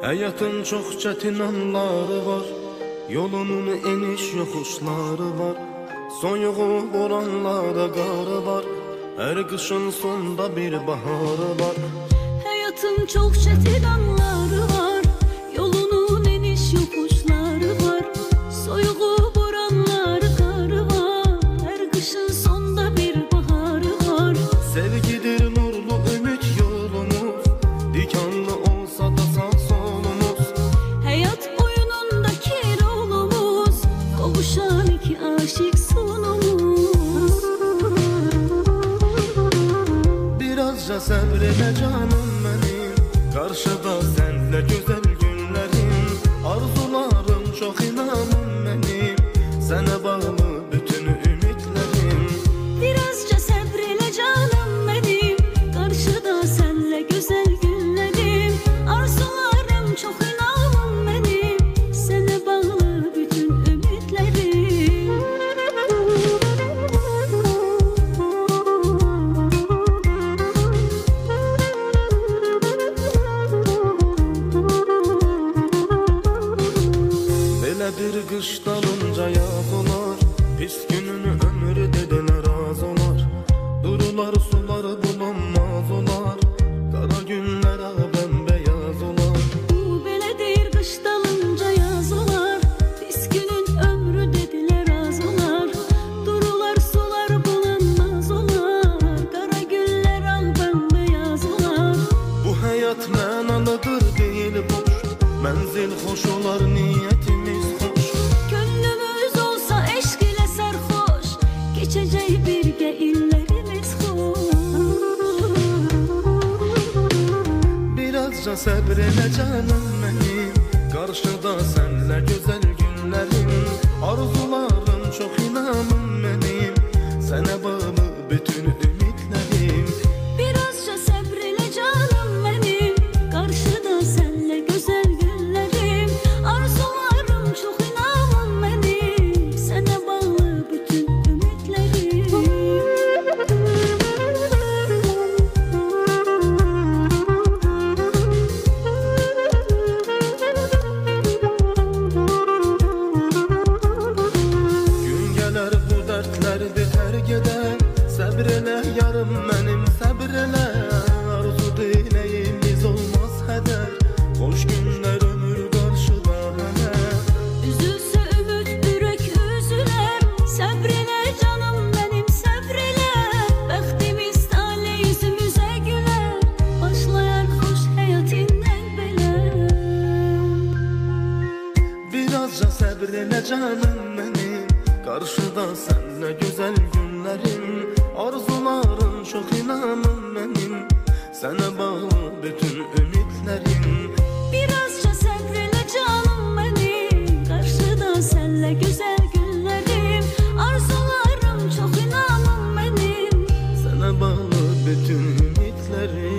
Həyatın çox çətin anları var, yolunun eniş yoxuşları var. Soyuğu boranlarda qarı var, hər qışın sonda bir baharı var. Həyatın çox çətin anları var, yolunun eniş yoxuşları var. Soyuğu boranları qarı var, hər qışın sonda bir baharı var. Sevgidir nurlu ümit yolumuz, dikanlı olsa da sağ solumuz. Hayat oyunundaki rolumuz, kavuşan iki aşık sonumuz. Birazca səbrelə canım mənim, qarşıda sənlə gözəl günlərim. Arzularım çox inanım mənim, sənə bağlı bütün ümidlərim. Birazca səbr elə canım mənim, qarşıda sənlə gözəl günlərim. Arzularım çox inanım mənim, sənə bağlı bütün ümidlərim. Belə bir qış dalınca yaz olar, pis gününü ömrü dedilər az olar. Durular suları bulanmaz olar, qara günlərə bəmbəyaz olar. Bu belədir, qış dalınca yaz olar, pis günün ömrü dedilər az olar. Durular sular bulanmaz olar, qara günlər ağ bəmbəyaz olar. Bu həyat mənalıdır deyil boş, mənzil xoş olar niyyətimiz xoş. Könlümüz olsa eşq ilə sərxoş, keçəcək birgə illərimiz xoş. Birazca səbr elə canım mənim, qarşıda sənlə gözəl günlərim. Arzularım çox inanım mənim, sənə bağlı bütün ümidlərim. Birazca səbr elə canım mənim, qarşıda sənlə gözəl günlərim. Arzularım çox inanım mənim, sənə bağlı bütün ümidlərim. Gün gələr bu dərdlərdir hər gedən, səbr elə yarım mənim, səbr elə. Arzu diləyimiz olmaz hədər, xoş günlər ömür qarşıda hələ. Üzülsə ümid ürək üzülər, səbr elə canım mənim, səbr elə. Bəxtimiz taley yüzümüzə gülər, başlayar xoş həyatindən belə. Birazca səbr elə canım mənim, qarşıda sənlə gözəl günlərim. Arzularım çox inanım mənim, sənə bağlı bütün ümidlərim. Birazca səbr elə canım mənim, qarşıda sənlə gözəl günlərim. Arzularım çox inanım mənim, Sənə bağlı bütün ümidlərim.